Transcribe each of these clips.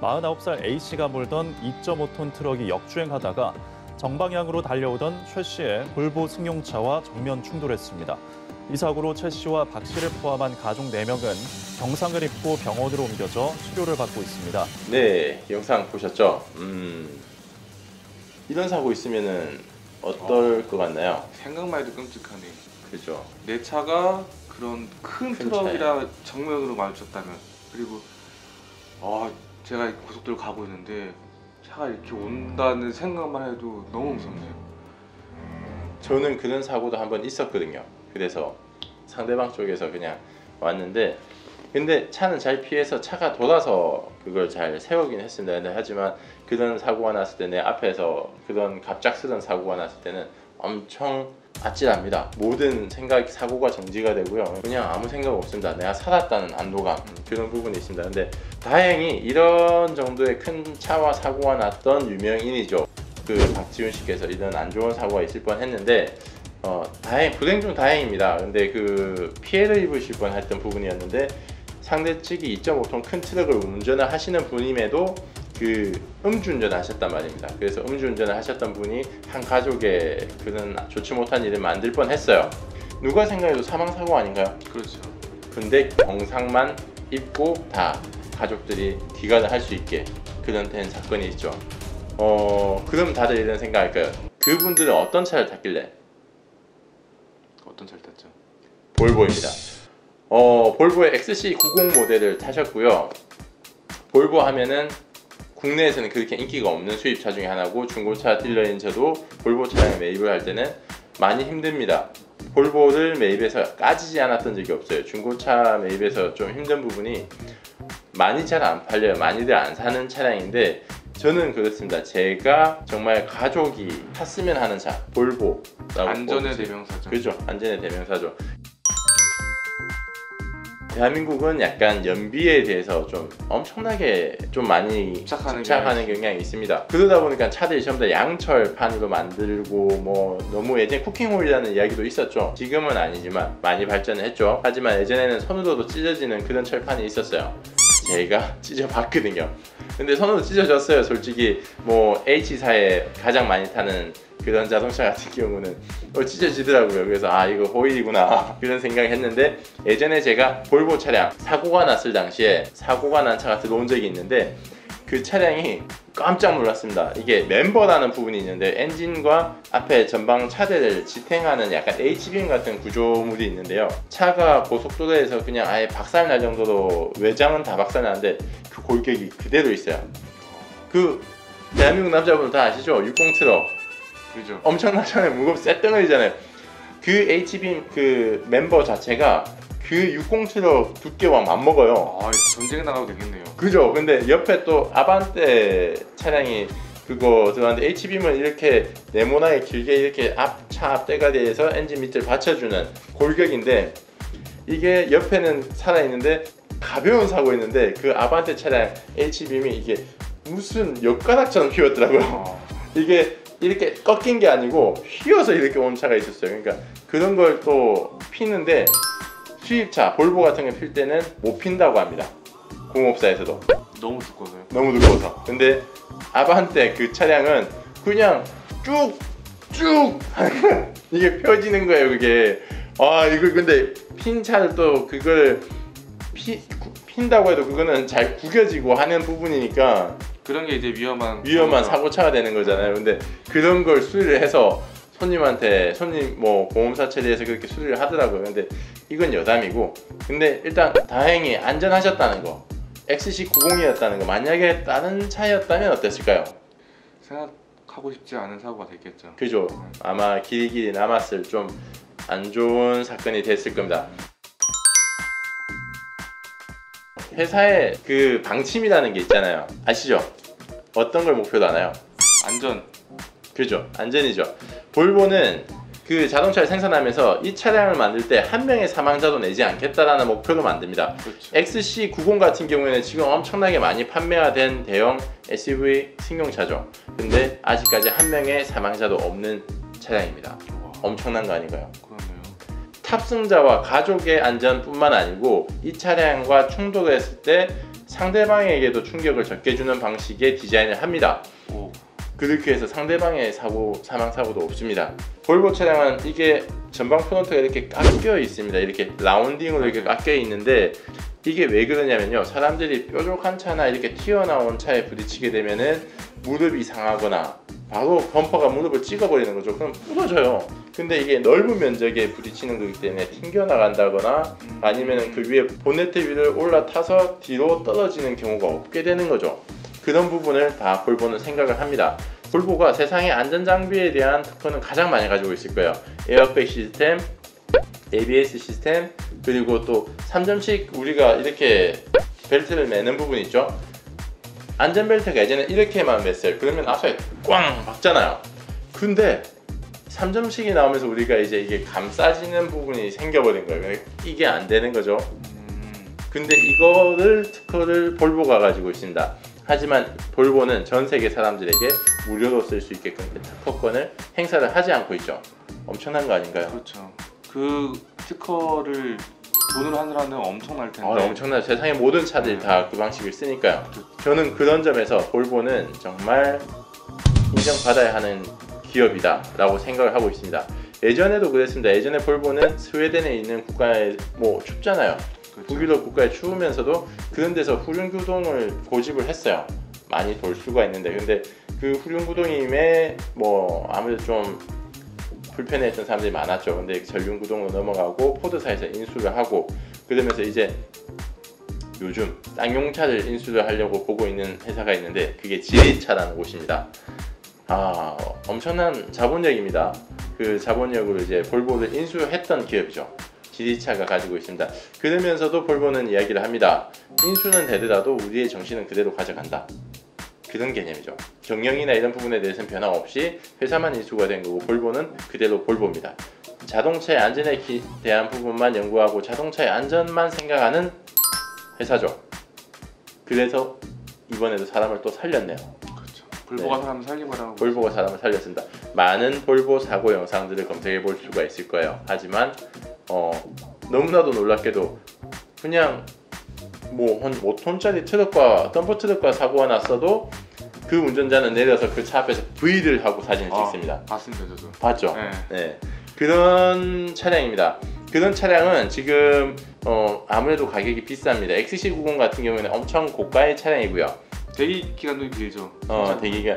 49살 A씨가 몰던 2.5톤 트럭이 역주행하다가 정방향으로 달려오던 최 씨의 볼보 승용차와 정면 충돌했습니다. 이 사고로 최 씨와 박 씨를 포함한 가족 4명은 경상을 입고 병원으로 옮겨져 치료를 받고 있습니다. 네, 영상 보셨죠? 이런 사고 있으면은 어떨 것 같나요? 생각만 해도 끔찍하네. 그죠? 내 차가 그런 큰 트럭이랑 정면으로 마주쳤다면, 그리고 제가 고속도로 가고 있는데 차가 이렇게 온다는 생각만 해도 너무 무섭네요. 저는 그런 사고도 한번 있었거든요. 그래서 상대방 쪽에서 그냥 왔는데, 근데 차는 잘 피해서 차가 돌아서 그걸 잘 세우긴 했습니다. 근데 하지만 그런 사고가 났을 때 내 앞에서 그런 갑작스런 사고가 났을 때는 엄청 아찔합니다. 모든 사고가 정지가 되고요. 그냥 아무 생각 없습니다. 내가 살았다는 안도감, 그런 부분이 있습니다. 근데 다행히 이런 정도의 큰 차와 사고가 났던 유명인이죠. 그 박지훈 씨께서 이런 안 좋은 사고가 있을 뻔했는데 불행 중 다행입니다. 근데 그 피해를 입으실 뻔했던 부분이었는데, 상대 측이 2.5톤 큰 트럭을 운전을 하시는 분임에도 그 음주운전을 하셨단 말입니다. 그래서 음주운전을 하셨던 분이 한 가족의 그런 좋지 못한 일을 만들 뻔했어요. 누가 생각해도 사망사고 아닌가요? 그렇죠. 근데 경상만 입고 다 가족들이 귀가를 할 수 있게 그런 된 사건이 있죠. 그럼 다들 이런 생각할까요? 그분들은 어떤 차를 탔길래? 어떤 차를 탔죠? 볼보입니다. 볼보의 XC90 모델을 타셨고요. 볼보 하면은 국내에서는 그렇게 인기가 없는 수입차 중에 하나고, 중고차 딜러인 저도 볼보 차량을 매입을 할 때는 많이 힘듭니다. 볼보를 매입해서 까지지 않았던 적이 없어요. 중고차 매입해서 좀 힘든 부분이 많이 잘 안 팔려요. 많이들 안 사는 차량인데, 저는 그렇습니다. 제가 정말 가족이 탔으면 하는 차, 볼보라고. 안전의 대명사죠. 그죠, 안전의 대명사죠. 대한민국은 약간 연비에 대해서 좀 엄청나게 좀 많이 집착하는 경향이 있습니다. 그러다 보니까 차들이 전부 다 양철판으로 만들고, 뭐 너무 예전에 쿠킹홀이라는 이야기도 있었죠. 지금은 아니지만 많이 발전을 했죠. 하지만 예전에는 손으로도 찢어지는 그런 철판이 있었어요. 제가 찢어봤거든요. 근데 손으로 찢어졌어요. 솔직히 뭐 H사에 가장 많이 타는 그런 자동차 같은 경우는 찢어지더라고요. 그래서 이거 호일이구나 그런 생각을 했는데, 예전에 제가 볼보 차량 사고가 났을 당시에 사고가 난 차가 들어온 적이 있는데, 그 차량이 깜짝 놀랐습니다. 이게 멤버라는 부분이 있는데, 엔진과 앞에 전방 차대를 지탱하는 약간 H빔 같은 구조물이 있는데요. 차가 고속도로에서 그냥 아예 박살날 정도로, 외장은 다 박살나는데 그 골격이 그대로 있어요. 그 대한민국 남자분들 다 아시죠? 60 트럭. 그죠. 엄청나잖아요. 무겁고 쇳덩어리잖아요. 그 H빔 그 멤버 자체가 그 60 트럭 두께와 맞먹어요. 전쟁에 나가도 되겠네요. 그죠. 근데 옆에 또 아반떼 차량이 그거 들어갔는데, H빔은 이렇게 네모나게 길게 이렇게 차 앞대가리에서 엔진 밑을 받쳐주는 골격인데, 이게 옆에는 살아있는데 가벼운 사고 있는데, 그 아반떼 차량 H빔이 이게 무슨 엿가락처럼 휘었더라고요. 이게 이렇게 꺾인 게 아니고 휘어서 이렇게 온 차가 있었어요. 그러니까 그런 걸 또 피는데, 수입차 볼보 같은 거 필 때는 못 핀다고 합니다. 공업사에서도. 너무 두꺼워서요? 너무 두꺼워서. 근데 아반떼 그 차량은 그냥 쭉 이게 펴지는 거예요. 그게 이걸 근데 핀 차를 또 그걸 핀다고 해도 그거는 잘 구겨지고 하는 부분이니까 그런 게 이제 위험한 사고차가 되는 거잖아요. 근데 그런 걸 수리를 해서 손님 뭐 보험사 처리해서 그렇게 수리를 하더라고요. 근데 이건 여담이고, 근데 일단 다행히 안전하셨다는 거, XC90이었다는 거. 만약에 다른 차였다면 어땠을까요? 생각하고 싶지 않은 사고가 됐겠죠. 그죠. 아마 길이 남았을 좀 안 좋은 사건이 됐을 겁니다. 회사에 그 방침이라는 게 있잖아요. 아시죠? 어떤 걸 목표로 하나요? 안전. 그죠. 안전이죠. 볼보는 그 자동차를 생산하면서 이 차량을 만들 때 한 명의 사망자도 내지 않겠다라는 목표로 만듭니다. 그렇죠. XC90 같은 경우에는 지금 엄청나게 많이 판매가 된 대형 SUV 승용차죠. 근데 아직까지 한 명의 사망자도 없는 차량입니다. 엄청난 거 아닌가요? 그렇네요. 탑승자와 가족의 안전뿐만 아니고 이 차량과 충돌을 했을 때 상대방에게도 충격을 적게 주는 방식의 디자인을 합니다. 오. 그렇게 해서 상대방의 사망 사고도 없습니다. 볼보 차량은 이게 전방 프론트가 이렇게 깎여 있습니다. 이렇게 라운딩으로 이렇게 깎여 있는데 이게 왜 그러냐면요, 사람들이 뾰족한 차나 이렇게 튀어나온 차에 부딪히게 되면은 무릎이 상하거나 바로 범퍼가 무릎을 찍어버리는 거죠. 그럼 부러져요. 근데 이게 넓은 면적에 부딪히는 거기 때문에 튕겨나간다거나 아니면 그 위에 본네트 위를 올라타서 뒤로 떨어지는 경우가 없게 되는 거죠. 그런 부분을 다 볼보는 생각을 합니다. 볼보가 세상의 안전장비에 대한 특허는 가장 많이 가지고 있을 거예요. 에어백 시스템, ABS 시스템, 그리고 또 3점씩 우리가 이렇게 벨트를 매는 부분 있죠. 안전벨트가 예전에 이렇게만 맸어요. 그러면 앞에 꽝 박잖아요. 근데 3점씩이 나오면서 우리가 이제 이게 감싸지는 부분이 생겨버린 거예요. 이게 안 되는 거죠. 근데 이거를 특허를 볼보가 가지고 있습니다. 하지만 볼보는 전 세계 사람들에게 무료로 쓸 수 있게끔 특허권을 행사를 하지 않고 있죠. 엄청난 거 아닌가요? 그렇죠. 그 특허를 돈으로 하느라는 엄청날 텐데. 엄청나요. 세상의 모든 차들이 다 그 방식을 쓰니까요. 저는 그런 점에서 볼보는 정말 인정받아야 하는 기업이다 라고 생각을 하고 있습니다. 예전에도 그랬습니다. 예전에 볼보는 스웨덴에 있는 국가에 춥잖아요. 그렇죠. 북유럽 국가에 추우면서도 그런 데서 후륜구동을 고집을 했어요. 많이 돌 수가 있는데, 근데 그 후륜구동임에 아무래도 좀 불편해했던 사람들이 많았죠. 근데 전륜구동으로 넘어가고 포드사에서 인수를 하고, 그러면서 이제 요즘 쌍용차를 인수를 하려고 보고 있는 회사가 있는데 그게 지리차라는 곳입니다. 엄청난 자본력입니다. 그 자본력으로 이제 볼보를 인수했던 기업이죠. 지리차가 가지고 있습니다. 그러면서도 볼보는 이야기를 합니다. 인수는 되더라도 우리의 정신은 그대로 가져간다. 그런 개념이죠. 경영이나 이런 부분에 대해서는 변화 없이 회사만 인수가 된 거고 볼보는 그대로 볼보입니다. 자동차의 안전에 대한 부분만 연구하고 자동차의 안전만 생각하는 회사죠. 그래서 이번에도 사람을 또 살렸네요. 그렇죠. 볼보가 사람을 살린 거라고. 볼보가 사람을 살렸습니다. 많은 볼보 사고 영상들을 검색해 볼 수가 있을 거예요. 하지만 너무나도 놀랍게도 그냥 5톤짜리 트럭과 덤프 트럭과 사고가 났어도 그 운전자는 내려서 그 차 앞에서 V를 하고 사진을 찍습니다. 봤습니다, 저도. 봤죠? 네. 네. 그런 차량입니다. 그런 차량은 지금 아무래도 가격이 비쌉니다. XC90 같은 경우에는 엄청 고가의 차량이고요. 대기 기간도 길죠. 대기가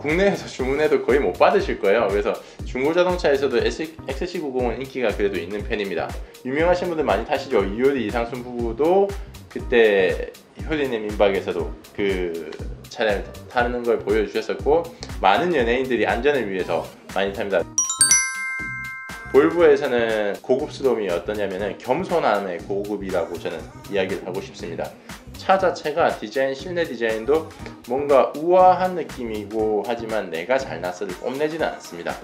국내에서 주문해도 거의 못 받으실 거예요. 그래서 중고 자동차에서도 XC90은 인기가 그래도 있는 편입니다. 유명하신 분들 많이 타시죠. 이효리 이상순 부부도 그때 효리님 임박에서도 그 차량을 타는 걸 보여주셨었고, 많은 연예인들이 안전을 위해서 많이 탑니다. 볼보에서는 고급스러움이 어떠냐면은 겸손함의 고급이라고 저는 이야기를 하고 싶습니다. 차 자체가 실내 디자인도 뭔가 우아한 느낌이고 하지만 내가 잘났어를 뽐내지는 않습니다.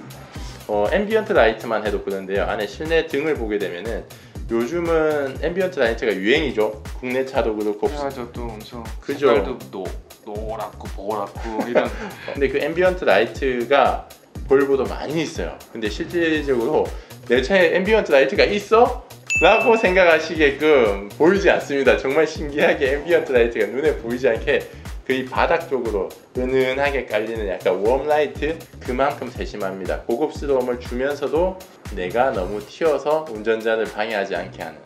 앰비언트 라이트만 해도 그런데요. 안에 실내 등을 보게 되면은 요즘은 앰비언트 라이트가 유행이죠. 국내 차도 그렇고. 그래가지고 또 엄청 그죠. 색깔도 노랗고 보랗고 이런. 근데 그 앰비언트 라이트가 볼보도 많이 있어요. 근데 실질적으로 내 차에 앰비언트 라이트가 있어? 라고 생각하시게끔 보이지 않습니다. 정말 신기하게 앰비언트 라이트가 눈에 보이지 않게 거의 바닥 쪽으로 은은하게 깔리는 약간 웜라이트, 그만큼 세심합니다. 고급스러움을 주면서도 내가 너무 튀어서 운전자를 방해하지 않게 하는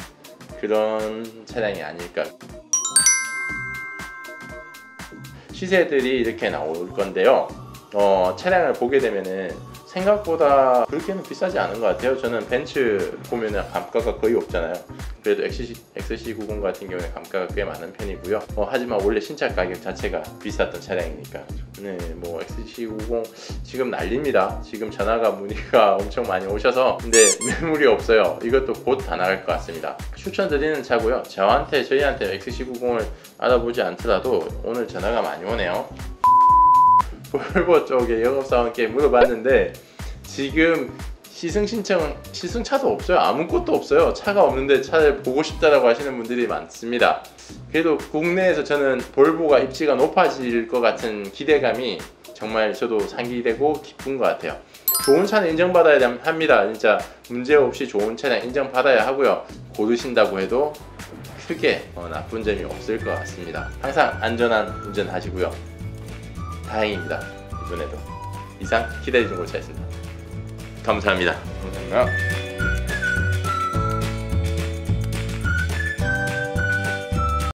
그런 차량이 아닐까. 시세들이 이렇게 나올 건데요. 차량을 보게 되면은 생각보다 그렇게는 비싸지 않은 것 같아요. 저는 벤츠 보면은 감가가 거의 없잖아요. 그래도 XC90 같은 경우는 감가가 꽤 많은 편이고요. 하지만 원래 신차 가격 자체가 비쌌던 차량이니까. 네, XC90 지금 난립니다. 지금 전화가 문의가 엄청 많이 오셔서, 근데 매물이 없어요. 이것도 곧 다 나갈 것 같습니다. 추천드리는 차고요. 저희한테 XC90을 알아보지 않더라도 오늘 전화가 많이 오네요. 볼보 쪽에 영업사원께 물어봤는데 지금 시승차도 없어요. 아무것도 없어요. 차가 없는데 차를 보고 싶다라고 하시는 분들이 많습니다. 그래도 국내에서 저는 볼보가 입지가 높아질 것 같은 기대감이 정말 저도 상기되고 기쁜 것 같아요. 좋은 차는 인정받아야 합니다. 진짜 문제없이 좋은 차량 인정받아야 하고요. 고르신다고 해도 크게 나쁜 점이 없을 것 같습니다. 항상 안전한 운전하시고요. 다행입니다. 이번에도. 이상 기다려준 골차였습니다. 감사합니다. 감사합니다.